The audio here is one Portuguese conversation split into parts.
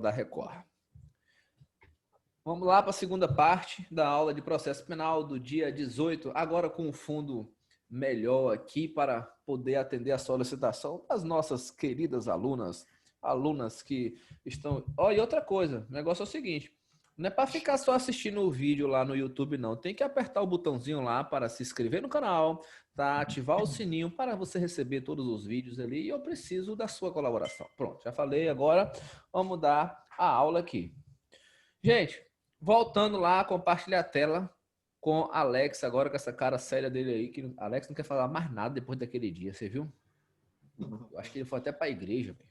da Record. Vamos lá para a segunda parte da aula de processo penal do dia 18, agora com um fundo melhor aqui para poder atender a solicitação das nossas queridas alunas que estão... Ó, e outra coisa, o negócio é o seguinte, não é para ficar só assistindo o vídeo lá no YouTube, não. Tem que apertar o botãozinho lá para se inscrever no canal, tá? Ativar o sininho para você receber todos os vídeos ali. E eu preciso da sua colaboração. Pronto, já falei. Agora vamos dar a aula aqui. Gente, voltando lá, compartilhar a tela com Alex, agora com essa cara séria dele aí, que Alex não quer falar mais nada depois daquele dia, você viu? Eu acho que ele foi até para a igreja, véio.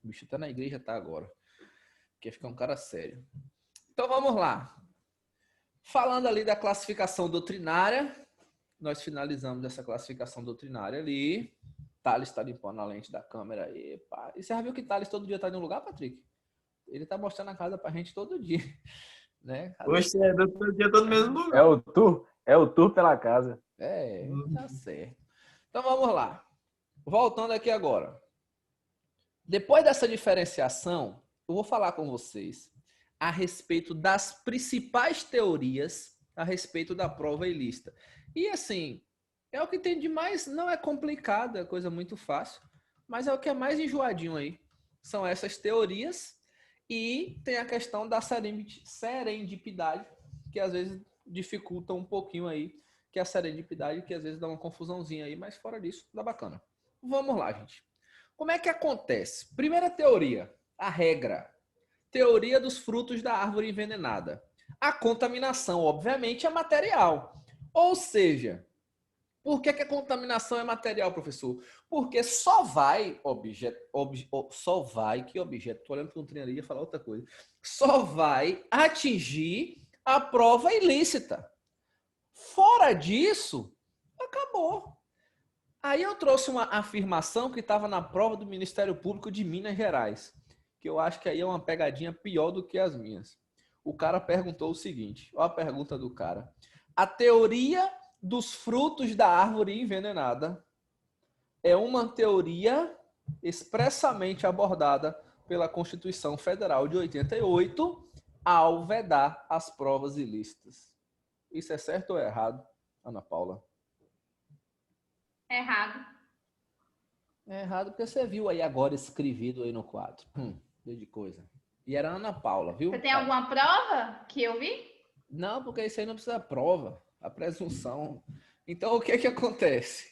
O bicho tá na igreja, tá agora. Quer ficar um cara sério. Então vamos lá. Falando ali da classificação doutrinária, nós finalizamos essa classificação doutrinária ali. Thales está limpando a lente da câmera aí. Pá. E você já viu que Thales todo dia está em um lugar, Patrick? Ele está mostrando a casa pra gente todo dia. Né? Oxe, todo dia todo no mesmo lugar. É o tour pela casa. Tá certo. Então vamos lá. Voltando aqui agora. Depois dessa diferenciação, eu vou falar com vocês a respeito das principais teorias a respeito da prova ilícita. E assim, é o que tem de mais, não é complicado, é coisa muito fácil, mas é o que é mais enjoadinho aí. São essas teorias e tem a questão da serendipidade, que às vezes dificulta um pouquinho aí, que é a serendipidade, que às vezes dá uma confusãozinha aí, mas fora disso, dá bacana. Vamos lá, gente. Como é que acontece? Primeira teoria, a regra. Teoria dos frutos da árvore envenenada. A contaminação, obviamente, é material. Ou seja, por que a contaminação é material, professor? Porque só vai estou olhando para um trem ali e ia falar outra coisa, só vai atingir a prova ilícita. Fora disso, acabou. Aí eu trouxe uma afirmação que estava na prova do Ministério Público de Minas Gerais, que eu acho que aí é uma pegadinha pior do que as minhas. O cara perguntou o seguinte, olha a pergunta do cara. A teoria dos frutos da árvore envenenada é uma teoria expressamente abordada pela Constituição Federal de 88 ao vedar as provas ilícitas. Isso é certo ou é errado, Ana Paula? É errado. É errado porque você viu aí agora escrevido aí no quadro. De coisa. E era Ana Paula, viu? Você tem alguma prova que eu vi? Não, porque isso aí não precisa prova. A presunção. Então, o que é que acontece?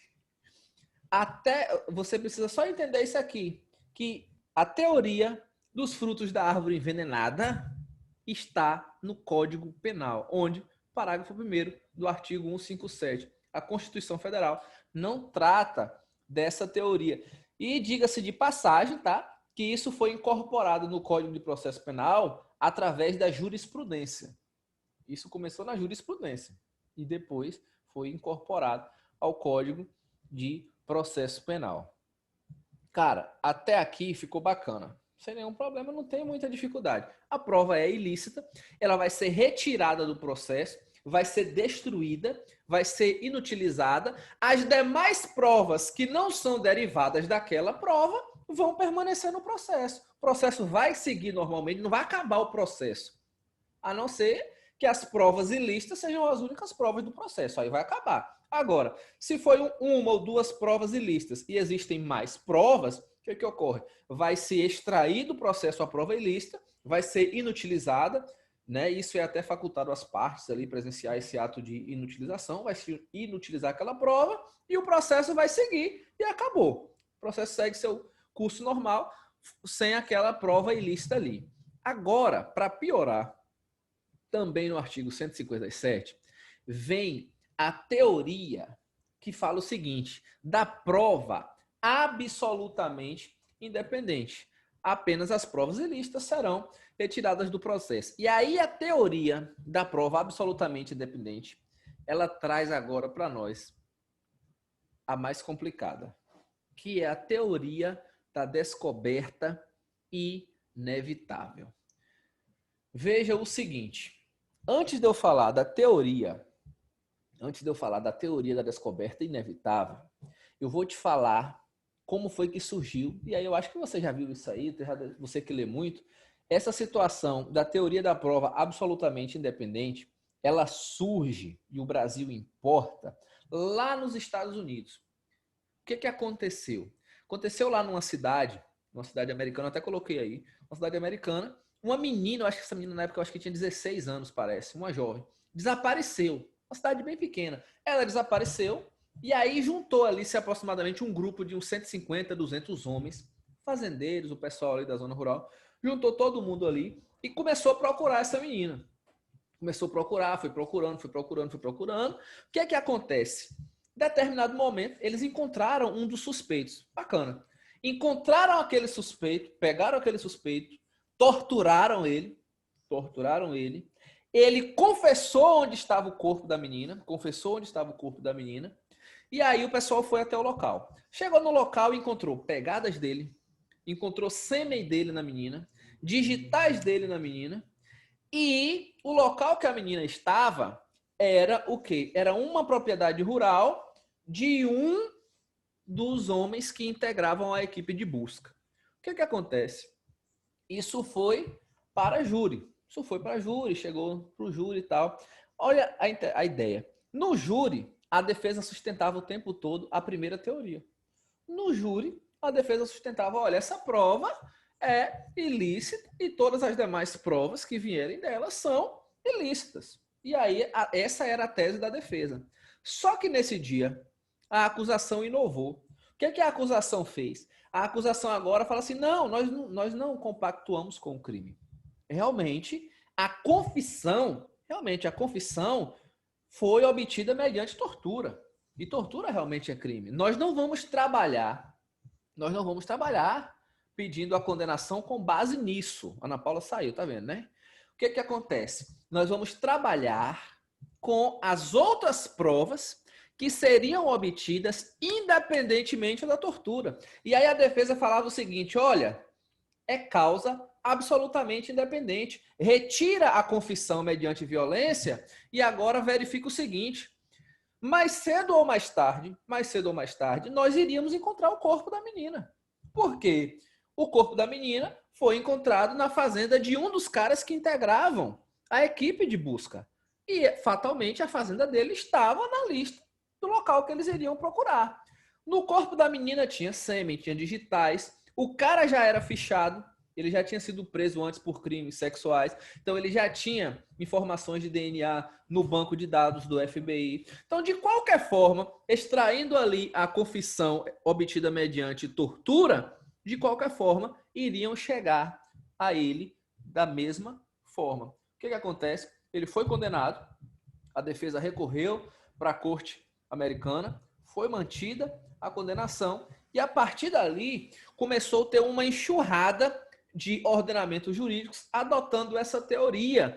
Até você precisa só entender isso aqui, que a teoria dos frutos da árvore envenenada está no Código Penal, onde, parágrafo 1º do artigo 157, a Constituição Federal não trata dessa teoria. E diga-se de passagem, tá? Que isso foi incorporado no Código de Processo Penal através da jurisprudência. Isso começou na jurisprudência e depois foi incorporado ao Código de Processo Penal. Cara, até aqui ficou bacana. Sem nenhum problema, não tem muita dificuldade. A prova é ilícita, ela vai ser retirada do processo, vai ser destruída, vai ser inutilizada. As demais provas que não são derivadas daquela prova vão permanecer no processo. O processo vai seguir normalmente, não vai acabar o processo. A não ser que as provas ilícitas sejam as únicas provas do processo. Aí vai acabar. Agora, se foi uma ou duas provas ilícitas e existem mais provas, o que ocorre? Vai se extrair do processo a prova ilícita, vai ser inutilizada, né? Isso é até facultado às partes ali presenciar esse ato de inutilização, vai se inutilizar aquela prova e o processo vai seguir e acabou. O processo segue seu curso normal sem aquela prova ilícita ali. Agora, para piorar, também no artigo 157, vem a teoria que fala o seguinte, da prova absolutamente independente. Apenas as provas ilícitas serão retiradas do processo. E aí a teoria da prova absolutamente independente, ela traz agora para nós a mais complicada, que é a teoria da descoberta inevitável. Veja o seguinte, antes de eu falar da teoria da descoberta inevitável, eu vou te falar como foi que surgiu, e aí eu acho que você já viu isso aí, você que lê muito, essa situação da teoria da prova absolutamente independente, ela surge, e o Brasil importa, lá nos Estados Unidos. O que aconteceu? Aconteceu lá numa cidade americana, eu até coloquei aí, uma cidade americana, uma menina, eu acho que essa menina na época eu acho que tinha 16 anos, parece, uma jovem, desapareceu. Uma cidade bem pequena. Ela desapareceu e aí juntou ali-se aproximadamente um grupo de uns 150, 200 homens, fazendeiros, o pessoal ali da zona rural, juntou todo mundo ali e começou a procurar essa menina. Começou a procurar, foi procurando. O que é que acontece? Em determinado momento, eles encontraram um dos suspeitos. Bacana. Encontraram aquele suspeito, pegaram aquele suspeito, torturaram ele. Ele confessou onde estava o corpo da menina. E aí o pessoal foi até o local. Chegou no local e encontrou pegadas dele, encontrou sêmen dele na menina, digitais dele na menina. E o local que a menina estava era o quê? Era uma propriedade rural de um dos homens que integravam a equipe de busca. O que acontece? Isso foi para júri. Chegou para o júri e tal. Olha a ideia. No júri, a defesa sustentava o tempo todo a primeira teoria. No júri, a defesa sustentava, olha, essa prova é ilícita e todas as demais provas que vierem dela são ilícitas. E aí, essa era a tese da defesa. Só que nesse dia, a acusação inovou. O que a acusação fez? A acusação agora fala assim, não, nós não compactuamos com o crime. Realmente, a confissão foi obtida mediante tortura. E tortura realmente é crime. Nós não vamos trabalhar pedindo a condenação com base nisso. A Ana Paula saiu, tá vendo, né? O que acontece? Nós vamos trabalhar com as outras provas que seriam obtidas independentemente da tortura. E aí a defesa falava o seguinte, olha, é causa absolutamente independente. Retira a confissão mediante violência e agora verifica o seguinte, mais cedo ou mais tarde, nós iríamos encontrar o corpo da menina. Por quê? O corpo da menina foi encontrado na fazenda de um dos caras que integravam a equipe de busca. E, fatalmente, a fazenda dele estava na lista do local que eles iriam procurar. No corpo da menina tinha sêmen, tinha digitais. O cara já era fichado, ele já tinha sido preso antes por crimes sexuais, então ele já tinha informações de DNA no banco de dados do FBI. Então, de qualquer forma, extraindo ali a confissão obtida mediante tortura, de qualquer forma, iriam chegar a ele da mesma forma. O que acontece? Ele foi condenado, a defesa recorreu para a corte americana, foi mantida a condenação e a partir dali começou a ter uma enxurrada de ordenamentos jurídicos adotando essa teoria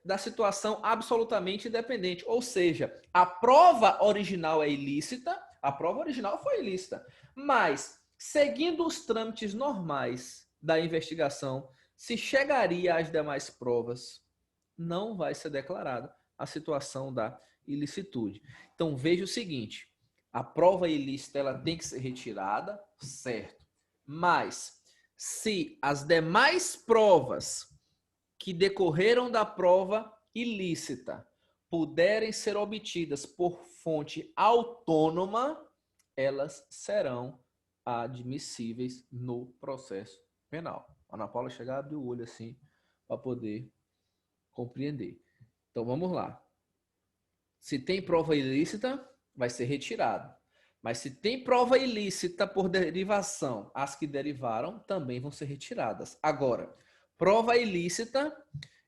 da situação absolutamente independente. Ou seja, a prova original é ilícita, a prova original foi ilícita, mas seguindo os trâmites normais da investigação, se chegaria às demais provas, não vai ser declarada a situação da ilicitude. Então veja o seguinte, a prova ilícita ela tem que ser retirada, certo, mas se as demais provas que decorreram da prova ilícita puderem ser obtidas por fonte autônoma, elas serão admissíveis no processo penal. A Ana Paula chegar a abrir o olho assim para poder compreender. Então vamos lá. Se tem prova ilícita, vai ser retirado. Mas se tem prova ilícita por derivação, as que derivaram também vão ser retiradas. Agora, prova ilícita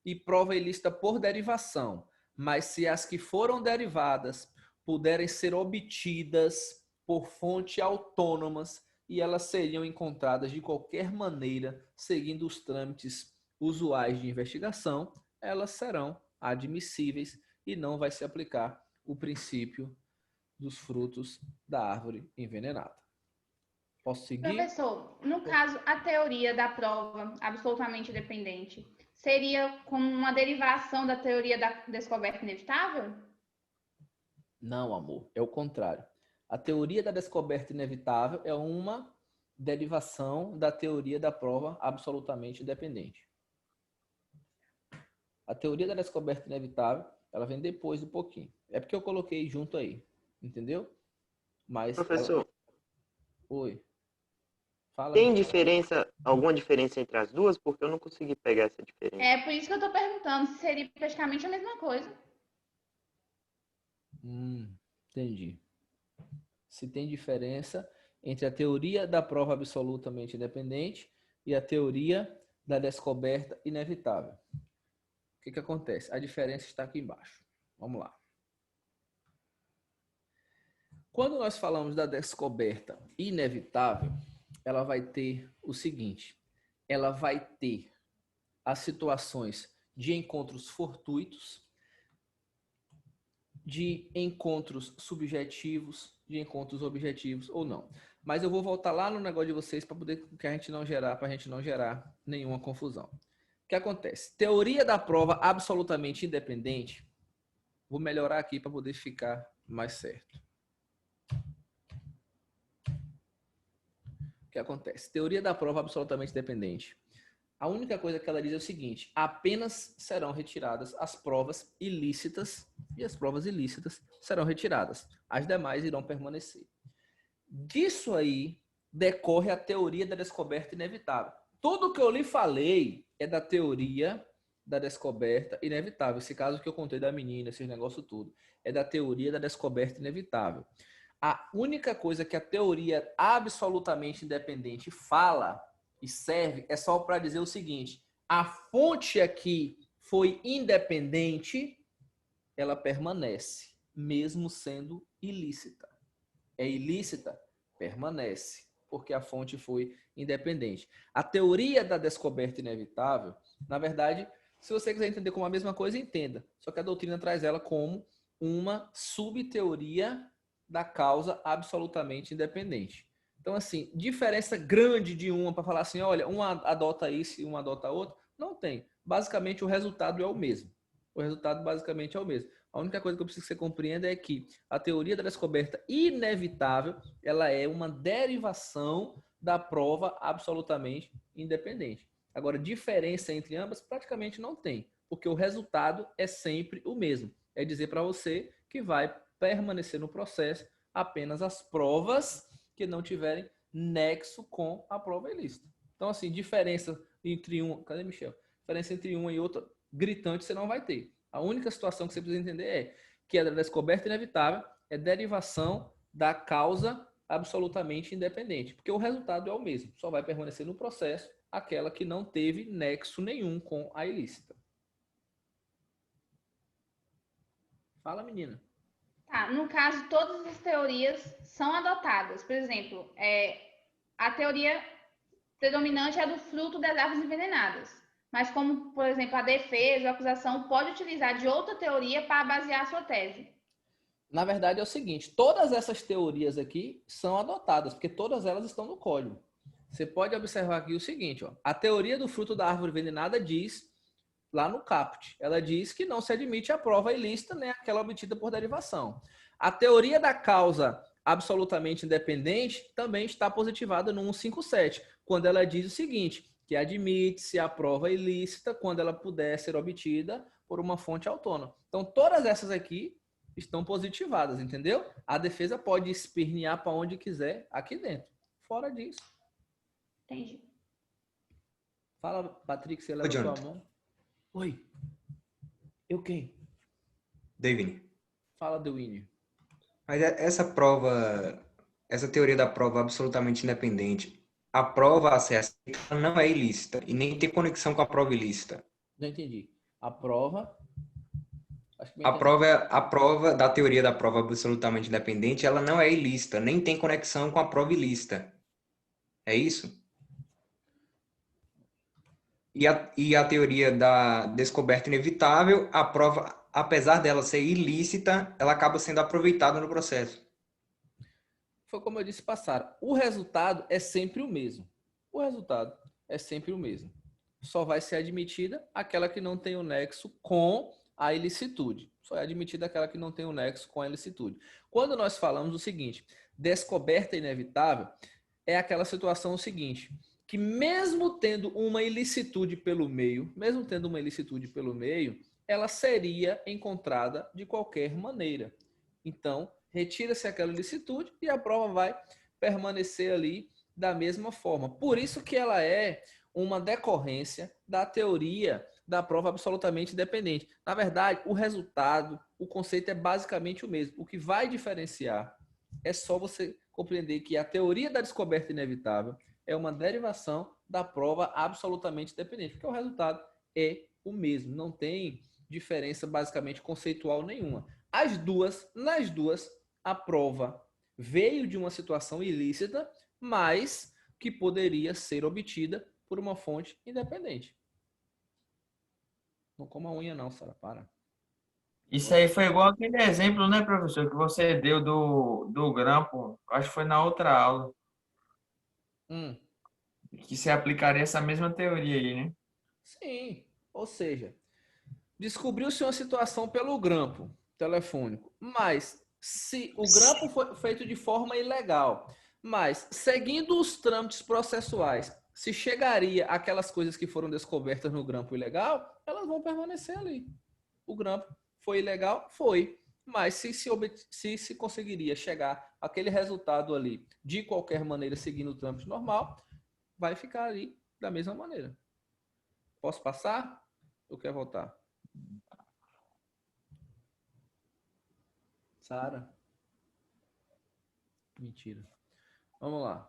e prova ilícita por derivação. Mas se as que foram derivadas puderem ser obtidas por fonte autônomas e elas seriam encontradas de qualquer maneira, seguindo os trâmites usuais de investigação, elas serão admissíveis e não vai se aplicar o princípio dos frutos da árvore envenenada. Posso seguir? Professor, no caso, a teoria da prova absolutamente dependente seria como uma derivação da teoria da descoberta inevitável? Não, amor. É o contrário. A teoria da descoberta inevitável é uma derivação da teoria da prova absolutamente independente. A teoria da descoberta inevitável, ela vem depois um pouquinho. É porque eu coloquei junto aí, entendeu? Mas Professor, Oi. Fala. tem diferença, alguma diferença entre as duas? Porque eu não consegui pegar essa diferença. É por isso que eu estou perguntando se seria praticamente a mesma coisa. Entendi. Se tem diferença entre a teoria da prova absolutamente independente e a teoria da descoberta inevitável. O que acontece? A diferença está aqui embaixo. Vamos lá. Quando nós falamos da descoberta inevitável, ela vai ter o seguinte: ela vai ter as situações de encontros fortuitos, de encontros subjetivos, de encontros objetivos ou não. Mas eu vou voltar lá no negócio de vocês para poder que a gente não gerar nenhuma confusão. O que acontece? Teoria da prova absolutamente independente. Vou melhorar aqui para poder ficar mais certo. O que acontece? Teoria da prova absolutamente independente. A única coisa que ela diz é o seguinte: apenas serão retiradas as provas ilícitas e as provas ilícitas serão retiradas. As demais irão permanecer. Disso aí decorre a teoria da descoberta inevitável. Tudo que eu lhe falei é da teoria da descoberta inevitável. Esse caso que eu contei da menina, esse negócio tudo, é da teoria da descoberta inevitável. A única coisa que a teoria absolutamente independente fala e serve é só para dizer o seguinte: a fonte aqui foi independente, ela permanece, mesmo sendo ilícita. É ilícita? Permanece, porque a fonte foi independente. A teoria da descoberta inevitável, na verdade, se você quiser entender como a mesma coisa, entenda. Só que a doutrina traz ela como uma subteoria da causa absolutamente independente. Então, assim, diferença grande de uma para falar assim, olha, uma adota isso e uma adota outra, não tem. Basicamente, o resultado é o mesmo. O resultado basicamente é o mesmo. A única coisa que eu preciso que você compreenda é que a teoria da descoberta inevitável, ela é uma derivação da prova absolutamente independente. Agora, diferença entre ambas praticamente não tem, porque o resultado é sempre o mesmo. É dizer para você que vai permanecer no processo apenas as provas que não tiverem nexo com a prova ilícita. Então, assim, diferença entre uma... Cadê Michel? Diferença entre uma e outra gritante você não vai ter. A única situação que você precisa entender é que a descoberta inevitável é derivação da causa absolutamente independente, porque o resultado é o mesmo, só vai permanecer no processo aquela que não teve nexo nenhum com a ilícita. Fala, menina. Tá, no caso, todas as teorias são adotadas. Por exemplo, a teoria predominante é do fruto das árvores envenenadas. Mas como, por exemplo, a defesa, a acusação pode utilizar de outra teoria para basear a sua tese. Na verdade é o seguinte, todas essas teorias aqui são adotadas, porque todas elas estão no código. Você pode observar aqui o seguinte, ó, a teoria do fruto da árvore envenenada diz, lá no caput, ela diz que não se admite a prova ilícita nem aquela obtida por derivação. A teoria da causa absolutamente independente também está positivada no 157, quando ela diz o seguinte, que admite-se a prova ilícita quando ela puder ser obtida por uma fonte autônoma. Então, todas essas aqui estão positivadas, entendeu? A defesa pode espernear para onde quiser aqui dentro. Fora disso. Entendi. Fala, Patrick, você levantou a mão. Oi. Eu quem? David. Fala, Dewine. Mas essa prova, essa teoria da prova absolutamente independente, a prova a ser aceita não é ilícita e nem tem conexão com a prova ilícita. Não entendi. A prova... A prova da teoria da prova absolutamente independente, ela não é ilícita, nem tem conexão com a prova ilícita. É isso? E a teoria da descoberta inevitável, a prova, apesar dela ser ilícita, ela acaba sendo aproveitada no processo. Foi como eu disse, passaram. O resultado é sempre o mesmo. O resultado é sempre o mesmo. Só vai ser admitida aquela que não tem o nexo com a ilicitude. Só é admitida aquela que não tem o nexo com a ilicitude. Quando nós falamos o seguinte, descoberta inevitável, é aquela situação seguinte, que mesmo tendo uma ilicitude pelo meio, ela seria encontrada de qualquer maneira. Então, retira-se aquela ilicitude e a prova vai permanecer ali da mesma forma. Por isso que ela é uma decorrência da teoria da prova absolutamente dependente. Na verdade, o resultado, o conceito é basicamente o mesmo. O que vai diferenciar é só você compreender que a teoria da descoberta inevitável é uma derivação da prova absolutamente dependente, porque o resultado é o mesmo, não tem diferença basicamente conceitual nenhuma. Nas duas, a prova veio de uma situação ilícita, mas que poderia ser obtida por uma fonte independente. Não coma a unha não, Sara, para. Isso aí foi igual aquele exemplo, né, professor, que você deu do grampo. Acho que foi na outra aula, que se aplicaria essa mesma teoria aí, né? Sim, ou seja, descobriu-se uma situação pelo grampo telefônico, mas se o grampo foi feito de forma ilegal, mas seguindo os trâmites processuais, se chegaria aquelas coisas que foram descobertas no grampo ilegal, elas vão permanecer ali. O grampo foi ilegal? Foi. Mas se conseguiria chegar aquele resultado ali de qualquer maneira, seguindo o trâmite normal, vai ficar ali da mesma maneira. Posso passar? Ou quer voltar? Sara? Mentira. Vamos lá.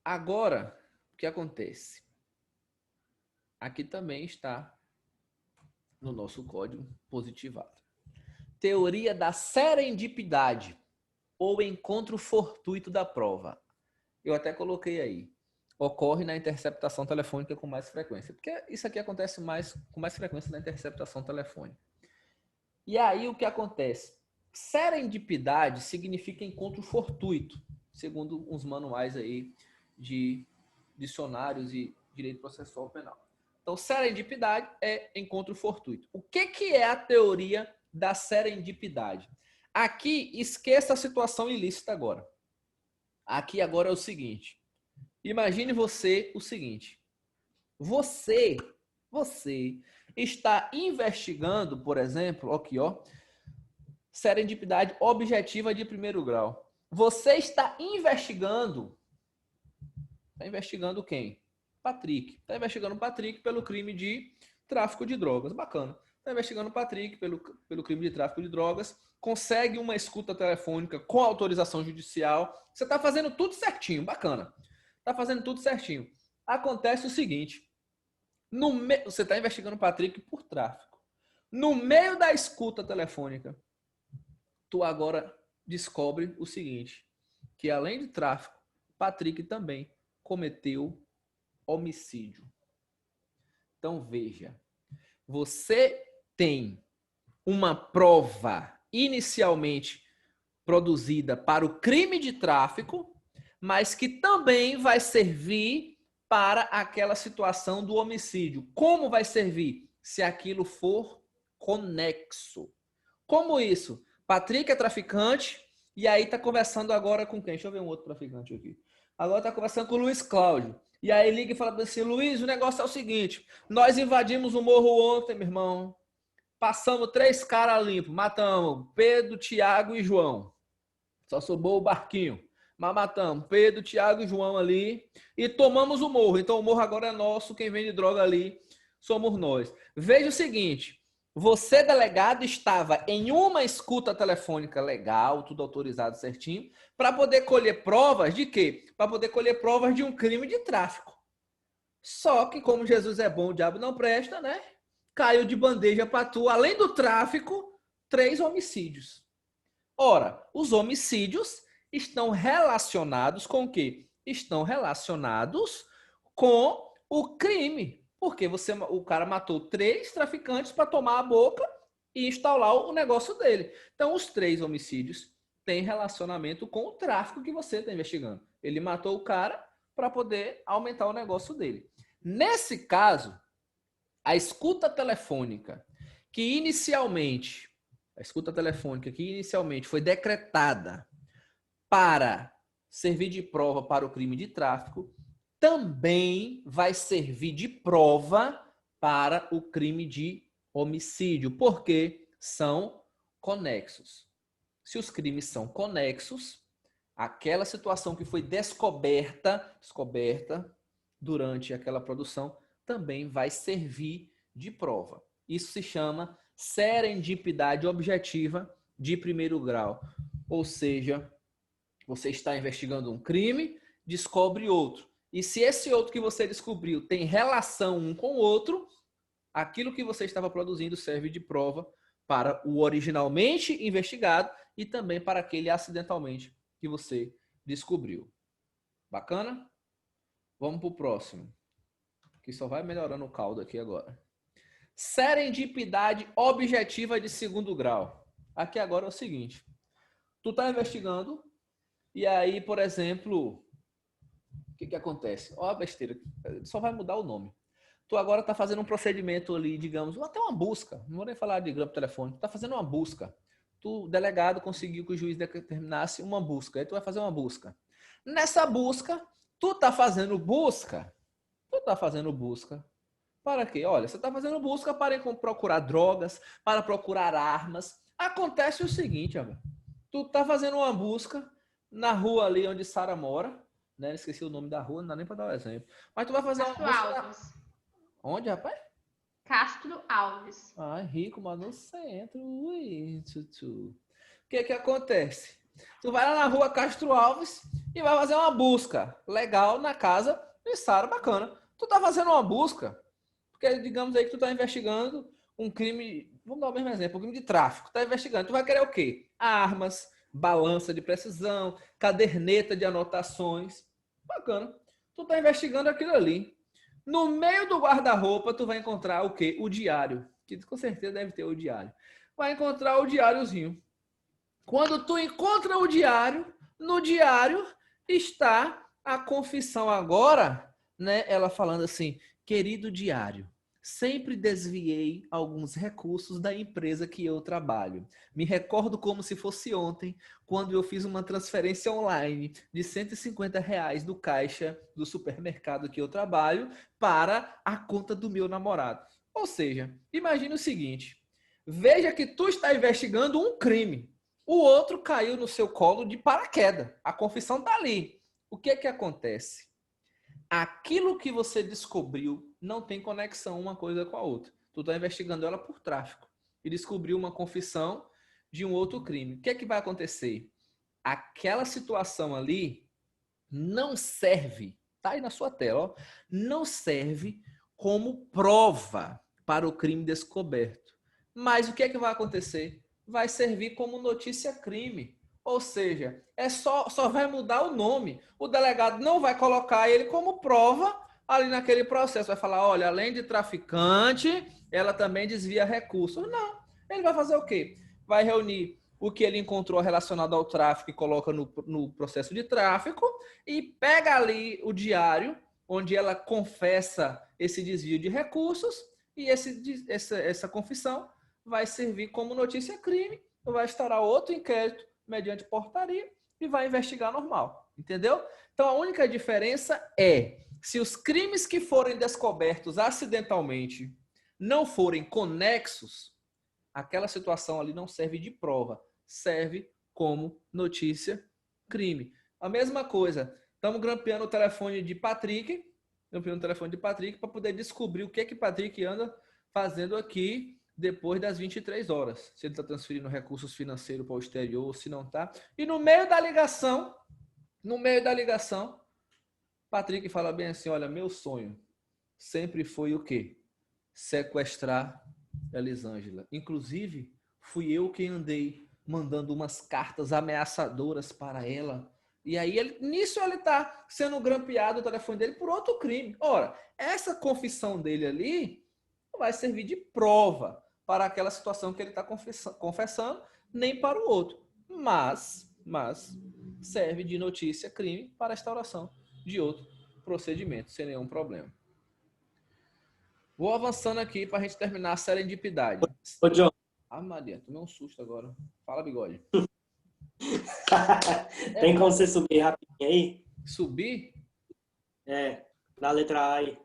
Agora, o que acontece? Aqui também está no nosso código positivado. Teoria da serendipidade ou encontro fortuito da prova. Eu até coloquei aí. Ocorre na interceptação telefônica com mais frequência. Porque isso aqui acontece com mais frequência na interceptação telefônica. E aí o que acontece? Serendipidade significa encontro fortuito, segundo uns manuais aí de dicionários e direito processual penal. Então, serendipidade é encontro fortuito. O que é a teoria da serendipidade? Aqui, esqueça a situação ilícita agora. Aqui agora é o seguinte. Imagine você o seguinte. Você está investigando, por exemplo, aqui, ó, serendipidade objetiva de primeiro grau. Você está investigando quem? Patrick. Está investigando o Patrick pelo crime de tráfico de drogas. Bacana. Está investigando o Patrick pelo crime de tráfico de drogas. Consegue uma escuta telefônica com autorização judicial. Você está fazendo tudo certinho. Bacana. Está fazendo tudo certinho. Acontece o seguinte. Você está investigando o Patrick por tráfico. No meio da escuta telefônica, tu agora descobre o seguinte. Que além de tráfico, Patrick também cometeu homicídio. Então, veja. Você tem uma prova inicialmente produzida para o crime de tráfico, mas que também vai servir para aquela situação do homicídio. Como vai servir? Se aquilo for conexo. Como isso? Patrick é traficante e aí está conversando agora com quem? Deixa eu ver um outro traficante aqui. Agora está conversando com o Luiz Cláudio. E aí liga e fala assim, Luiz, o negócio é o seguinte, nós invadimos o morro ontem, meu irmão, passamos 3 caras limpos, matamos Pedro, Tiago e João. Só sobrou o barquinho. Mas matamos Pedro, Tiago e João ali e tomamos o morro. Então o morro agora é nosso, quem vende droga ali somos nós. Veja o seguinte, você, delegado, estava em uma escuta telefônica legal, tudo autorizado certinho, para poder colher provas de quê? Para poder colher provas de um crime de tráfico. Só que, como Jesus é bom, o diabo não presta, né? Caiu de bandeja para tu, além do tráfico, 3 homicídios. Ora, os homicídios estão relacionados com o quê? Estão relacionados com o crime. Porque o cara matou 3 traficantes para tomar a boca e instaurar o negócio dele. Então, os 3 homicídios têm relacionamento com o tráfico que você está investigando. Ele matou o cara para poder aumentar o negócio dele. Nesse caso, a escuta telefônica que inicialmente foi decretada para servir de prova para o crime de tráfico, também vai servir de prova para o crime de homicídio, porque são conexos. Se os crimes são conexos, aquela situação que foi descoberta durante aquela produção também vai servir de prova. Isso se chama serendipidade objetiva de primeiro grau. Ou seja, você está investigando um crime, descobre outro. E se esse outro que você descobriu tem relação um com o outro, aquilo que você estava produzindo serve de prova para o originalmente investigado e também para aquele acidentalmente que você descobriu. Bacana? Vamos para o próximo, que só vai melhorando o caldo aqui agora. Serendipidade objetiva de segundo grau. Aqui agora é o seguinte. Tu está investigando e aí, por exemplo, o que acontece? Ó a besteira, só vai mudar o nome. Tu agora está fazendo um procedimento ali, digamos, ou até uma busca. Não vou nem falar de grampo telefônico. Tu está fazendo uma busca. O delegado conseguiu que o juiz determinasse uma busca. Aí tu vai fazer uma busca. Nessa busca, tu está fazendo busca. Para quê? Olha, você está fazendo busca para procurar drogas, para procurar armas. Acontece o seguinte, amor. Tu está fazendo uma busca na rua ali onde Sara mora, né? Esqueci o nome da rua, não dá nem para dar um exemplo. Mas tu vai fazer uma busca... Alves. Onde, rapaz? Castro Alves. Ai, rico, mas no centro. Ui, tutu. O que acontece? Tu vai lá na rua Castro Alves e vai fazer uma busca legal na casa de Sara, bacana. Tu tá fazendo uma busca, porque digamos aí que tu tá investigando um crime, vamos dar o mesmo exemplo, um crime de tráfico. Tá investigando, tu vai querer o quê? Armas, balança de precisão, caderneta de anotações. Bacana. Tu tá investigando aquilo ali. No meio do guarda-roupa, tu vai encontrar o quê? O diário. Que com certeza deve ter o diário. Vai encontrar o diáriozinho. Quando tu encontra o diário, no diário está a confissão agora, né? Ela falando assim, querido diário, sempre desviei alguns recursos da empresa que eu trabalho. Me recordo como se fosse ontem, quando eu fiz uma transferência online de R$ 150 do caixa do supermercado que eu trabalho para a conta do meu namorado. Ou seja, imagine o seguinte, veja que tu está investigando um crime. O outro caiu no seu colo de paraquedas. A confissão está ali. O que acontece? Aquilo que você descobriu não tem conexão uma coisa com a outra. Tu está investigando ela por tráfico e descobriu uma confissão de um outro crime. O que vai acontecer? Aquela situação ali não serve, tá aí na sua tela, ó, não serve como prova para o crime descoberto. Mas o que vai acontecer? Vai servir como notícia crime. Ou seja, só vai mudar o nome. O delegado não vai colocar ele como prova ali naquele processo. Vai falar, olha, além de traficante, ela também desvia recursos. Não. Ele vai fazer o quê? Vai reunir o que ele encontrou relacionado ao tráfico e coloca no processo de tráfico e pega ali o diário, onde ela confessa esse desvio de recursos e essa confissão vai servir como notícia crime, vai instaurar outro inquérito mediante portaria e vai investigar normal, entendeu? Então a única diferença é se os crimes que forem descobertos acidentalmente não forem conexos, aquela situação ali não serve de prova, serve como notícia crime. A mesma coisa, estamos grampeando o telefone de Patrick, para poder descobrir o que Patrick anda fazendo aqui depois das 23 horas. Se ele está transferindo recursos financeiros para o exterior ou se não está. E no meio da ligação, Patrick fala bem assim, olha, meu sonho sempre foi o quê? Sequestrar Elisângela. Inclusive, fui eu quem andei mandando umas cartas ameaçadoras para ela. E aí, nisso ele está sendo grampeado o telefone dele por outro crime. Ora, essa confissão dele ali vai servir de prova para aquela situação que ele está confessando, nem para o outro. Mas serve de notícia crime para a instauração de outro procedimento, sem nenhum problema. Vou avançando aqui para a gente terminar a serendipidade. Ô, John. Ah, Maria, tomei um susto agora. Fala, bigode. Tem como você subir rapidinho aí? Subir? É, na letra A aí.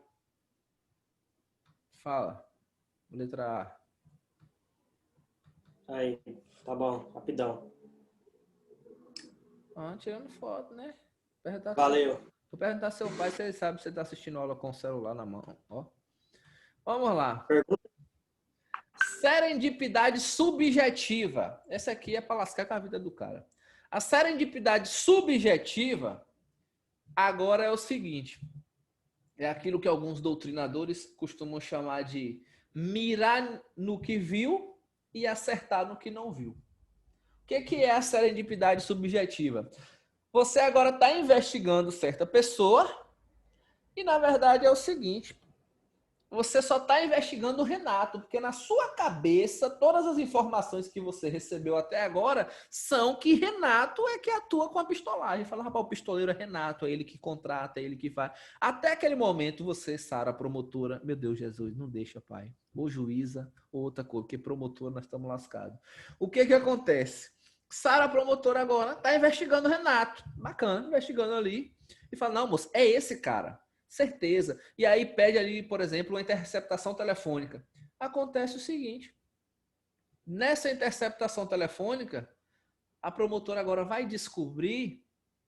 Fala. Letra A. Aí, tá bom, rapidão. Tirando foto, né? Perguntar Valeu. Vou perguntar ao seu pai se ele sabe se você tá assistindo aula com o celular na mão. Ó. Vamos lá. Pergunta. Serendipidade subjetiva. Essa aqui é para lascar com a vida do cara. A serendipidade subjetiva agora é o seguinte. É aquilo que alguns doutrinadores costumam chamar de mirar no que viu e acertar no que não viu. O que é a serendipidade subjetiva? Você agora está investigando certa pessoa e, na verdade, é o seguinte. Você só está investigando o Renato, porque na sua cabeça, todas as informações que você recebeu até agora são que Renato é que atua com a pistolagem. Fala, rapaz, o pistoleiro é Renato, é ele que contrata, é ele que faz. Até aquele momento, você, Sara, promotora, meu Deus, Jesus, não deixa, pai. Ou juíza, ou outra coisa, porque promotora nós estamos lascados. O que acontece? Sara, promotora agora, está investigando o Renato. Bacana, investigando ali. E fala, não, moço, é esse cara. Certeza. E aí pede ali, por exemplo, uma interceptação telefônica. Acontece o seguinte. Nessa interceptação telefônica, a promotora agora vai descobrir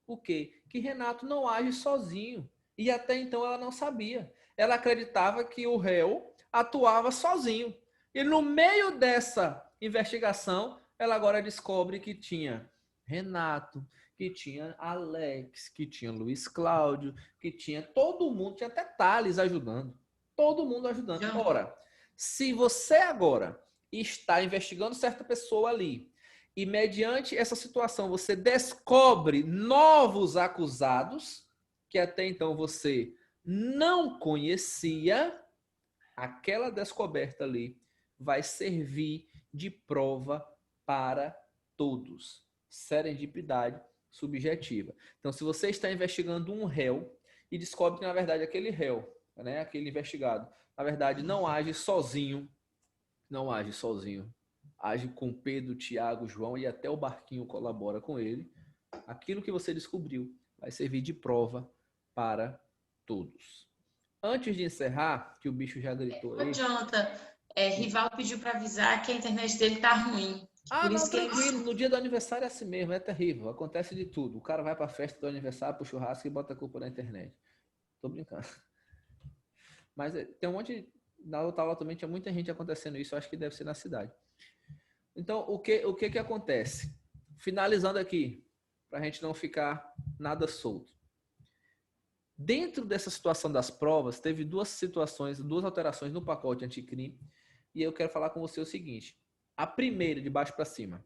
o quê? Que Renato não age sozinho. E até então ela não sabia. Ela acreditava que o réu atuava sozinho. E no meio dessa investigação, ela agora descobre que tinha Renato, que tinha Alex, que tinha Luiz Cláudio, que tinha todo mundo, tinha até Thales ajudando. Todo mundo ajudando. Ora, se você agora está investigando certa pessoa ali e mediante essa situação você descobre novos acusados que até então você não conhecia, aquela descoberta ali vai servir de prova para todos. Serendipidade subjetiva. Então, se você está investigando um réu e descobre que, na verdade, aquele réu, né, aquele investigado, na verdade, não age sozinho, age com Pedro, Tiago, João e até o barquinho colabora com ele, aquilo que você descobriu vai servir de prova para todos. Antes de encerrar, que o bicho já gritou aí... Jonathan, Rivaldo pediu para avisar que a internet dele tá ruim. Ah, não, tranquilo. No dia do aniversário é assim mesmo, é terrível. Acontece de tudo. O cara vai pra festa do aniversário, pro churrasco e bota a culpa na internet. Tô brincando. Mas tem um monte... Na outra aula também tinha muita gente acontecendo isso. Eu acho que deve ser na cidade. Então, o que acontece? Finalizando aqui, pra gente não ficar nada solto. Dentro dessa situação das provas, teve duas alterações no pacote anticrime. E eu quero falar com você o seguinte. A primeira, de baixo para cima.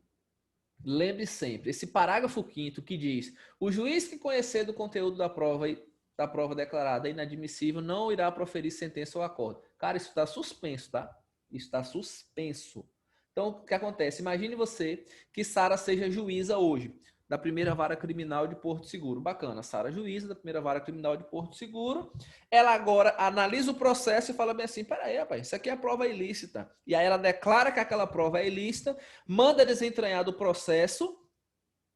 Lembre sempre, esse parágrafo 5º que diz: o juiz que conhecer do conteúdo da prova declarada inadmissível não irá proferir sentença ou acordo. Cara, isso está suspenso, tá? Isso está suspenso. Então, o que acontece? Imagine você que Sara seja juíza hoje da primeira vara criminal de Porto Seguro. Bacana, Sara juíza da primeira vara criminal de Porto Seguro. Ela agora analisa o processo e fala bem assim, peraí, rapaz, isso aqui é a prova ilícita. E aí ela declara que aquela prova é ilícita, manda desentranhar do processo,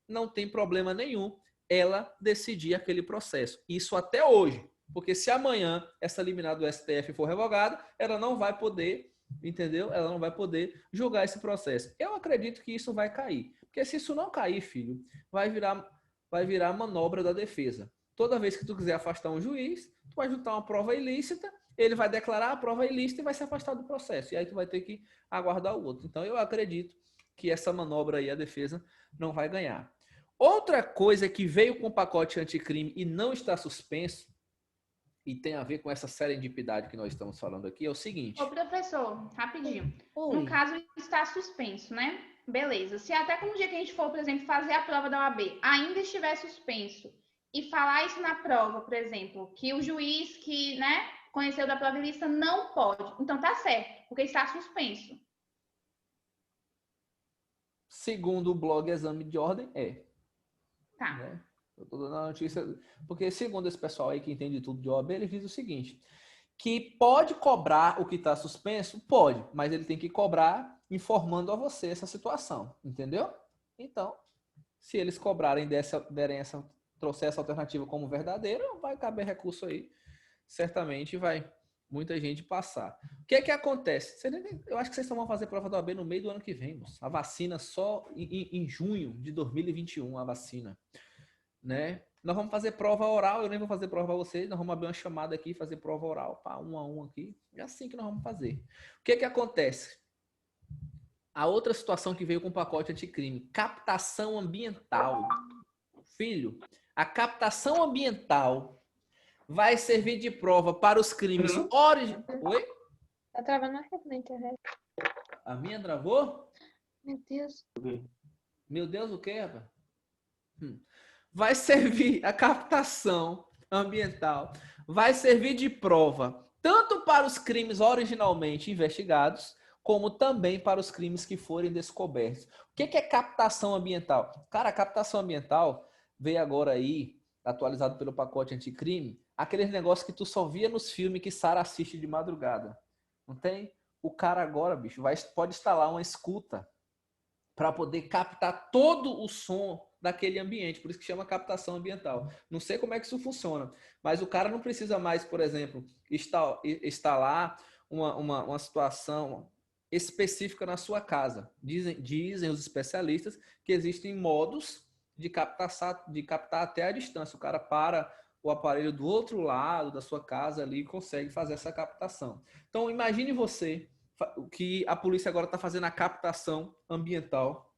não tem problema nenhum ela decidir aquele processo. Isso até hoje, porque se amanhã essa liminar do STF for revogada, ela não vai poder, entendeu? Ela não vai poder julgar esse processo. Eu acredito que isso vai cair. Porque se isso não cair, filho, vai virar manobra da defesa. Toda vez que tu quiser afastar um juiz, tu vai juntar uma prova ilícita, ele vai declarar a prova ilícita e vai se afastar do processo. E aí tu vai ter que aguardar o outro. Então eu acredito que essa manobra aí a defesa não vai ganhar. Outra coisa que veio com o pacote anticrime e não está suspenso, e tem a ver com essa serendipidade que nós estamos falando aqui, é o seguinte. Ô, professor, rapidinho. Oi. No caso, está suspenso, né? Beleza. Se até como dia que a gente for, por exemplo, fazer a prova da OAB, ainda estiver suspenso e falar isso na prova, por exemplo, que o juiz que, né, conheceu da prova ilícita não pode. Então tá certo, porque está suspenso. Segundo o blog Exame de Ordem, Tá. Né? Eu tô dando a notícia, porque segundo esse pessoal aí que entende tudo de OAB, eles dizem o seguinte, que pode cobrar o que está suspenso? Pode, mas ele tem que cobrar informando a você essa situação, entendeu? Então, Se eles trouxer essa alternativa como verdadeira, vai caber recurso aí. Certamente vai muita gente passar. O que é que acontece? Eu acho que vocês vão fazer prova da OAB no meio do ano que vem, moço. A vacina só em junho de 2021, a vacina. Né? Nós vamos fazer prova oral, eu nem vou fazer prova para vocês, nós vamos abrir uma chamada aqui, fazer prova oral, pá, 1 a 1 aqui. É assim que nós vamos fazer. O que é que acontece? A outra situação que veio com o pacote anticrime, captação ambiental. Filho, a captação ambiental vai servir de prova para os crimes originais. Oi? Tá travando a rede na internet. A minha travou? Meu Deus. Meu Deus, o quê, rapaz? Vai servir a captação ambiental, vai servir de prova tanto para os crimes originalmente investigados, como também para os crimes que forem descobertos. O que é captação ambiental? Cara, a captação ambiental veio agora aí, atualizado pelo pacote anticrime, aqueles negócios que tu só via nos filmes que Sara assiste de madrugada. Não tem? O cara agora, bicho, pode instalar uma escuta para poder captar todo o som daquele ambiente, por isso que chama captação ambiental. Não sei como é que isso funciona, mas o cara não precisa mais, por exemplo, instalar uma situação específica na sua casa. Dizem os especialistas que existem modos de captar até a distância. O cara para o aparelho do outro lado da sua casa ali e consegue fazer essa captação. Então, imagine você que a polícia agora está fazendo a captação ambiental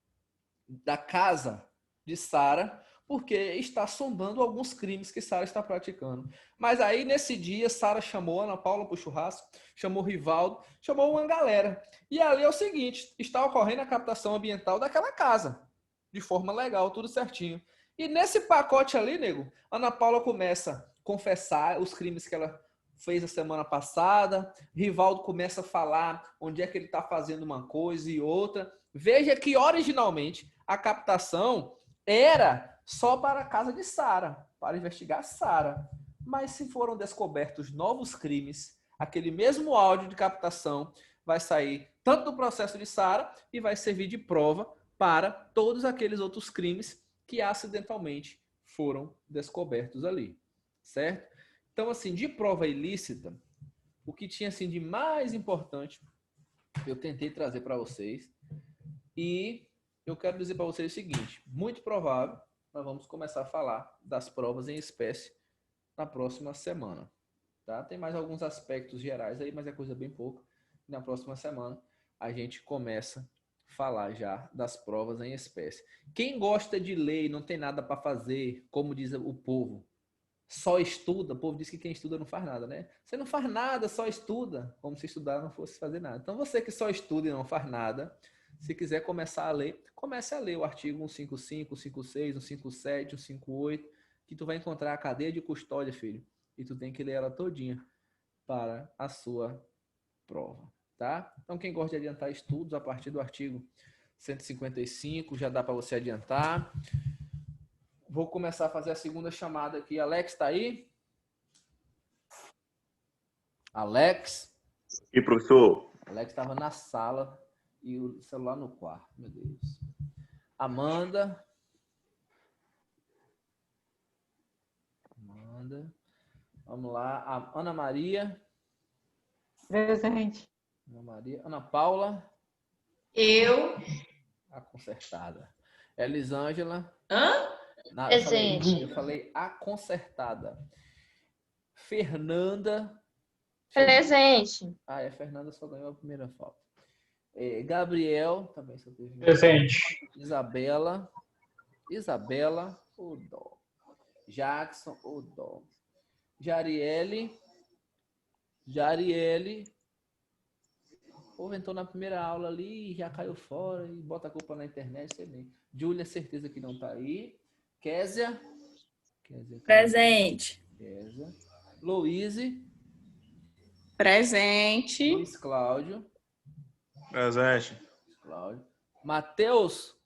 da casa de Sara, porque está sondando alguns crimes que Sara está praticando. Mas aí, nesse dia, Sara chamou a Ana Paula para o churrasco, chamou o Rivaldo, chamou uma galera. E ali é o seguinte, está ocorrendo a captação ambiental daquela casa, de forma legal, tudo certinho. E nesse pacote ali, nego, Ana Paula começa a confessar os crimes que ela fez a semana passada, Rivaldo começa a falar onde é que ele está fazendo uma coisa e outra. Veja que, originalmente, a captação era só para a casa de Sara, para investigar Sara. Mas se foram descobertos novos crimes, aquele mesmo áudio de captação vai sair tanto do processo de Sara e vai servir de prova para todos aqueles outros crimes que acidentalmente foram descobertos ali, certo? Então, assim, de prova ilícita, o que tinha assim de mais importante, eu tentei trazer para vocês. E eu quero dizer para vocês o seguinte, muito provável, nós vamos começar a falar das provas em espécie na próxima semana. Tá? Tem mais alguns aspectos gerais aí, mas é coisa bem pouca. Na próxima semana a gente começa a falar já das provas em espécie. Quem gosta de ler e não tem nada para fazer, como diz o povo, só estuda, o povo diz que quem estuda não faz nada, né? Você não faz nada, só estuda, como se estudar não fosse fazer nada. Então você que só estuda e não faz nada, se quiser começar a ler, comece a ler o artigo 155, 156, 157, 158, que tu vai encontrar a cadeia de custódia, filho. E tu tem que ler ela todinha para a sua prova, tá? Então quem gosta de adiantar estudos a partir do artigo 155, já dá para você adiantar. Vou começar a fazer a segunda chamada aqui. Alex, tá aí? Alex? E professor? Alex estava na sala e o celular no quarto. Meu Deus. Amanda? Amanda. Vamos lá. A Ana Maria? Presente. Ana Maria. Ana Paula? Eu. A consertada. Elisângela? Hã? Presente. Eu falei a consertada. Fernanda. Presente. Ah, Fernanda só ganhou a primeira falta. Gabriel, também só teve. Presente. Isabela, o dó. Jackson, o dó. Jariele. O povo entrou na primeira aula ali, já caiu fora e bota a culpa na internet, sei nem. Júlia, certeza que não tá aí. Késia. Presente. Késia. Louise. Presente. Luiz Cláudio. Presente. Cláudio. Matheus.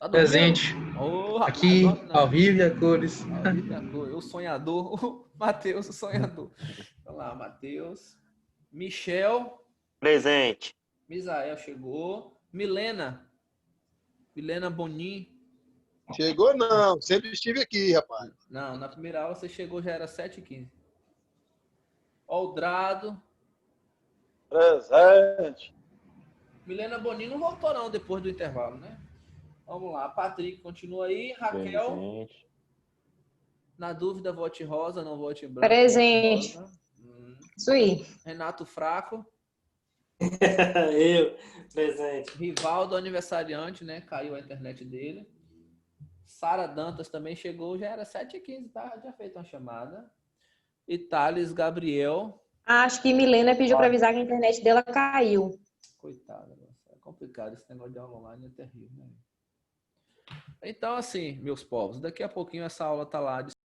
Tá Presente. Oh, aqui, ao vivo e a cores. Ao vivo e a cores. O sonhador. O Matheus, o sonhador. Vamos lá, Matheus. Michel. Presente. Misael chegou. Milena. Milena Bonin. Chegou não, sempre estive aqui, rapaz. Não, na primeira aula você chegou, já era 7h15. Oldrado. Presente. Milena Boninho não voltou não, depois do intervalo, né? Vamos lá, Patrick continua aí. Raquel, Presente. na dúvida, vote rosa, não vote branco. Presente. Rosa. Isso aí. Renato Fraco. Eu, presente. Rivaldo, aniversariante, né? Caiu a internet dele. Sara Dantas também chegou, já era 7h15, tá? Já feito uma chamada. E Thales Gabriel. Acho que Milena pediu para avisar que a internet dela caiu. Coitada, é complicado. Esse negócio de aula online é terrível, né? Então, assim, meus povos, daqui a pouquinho essa aula tá lá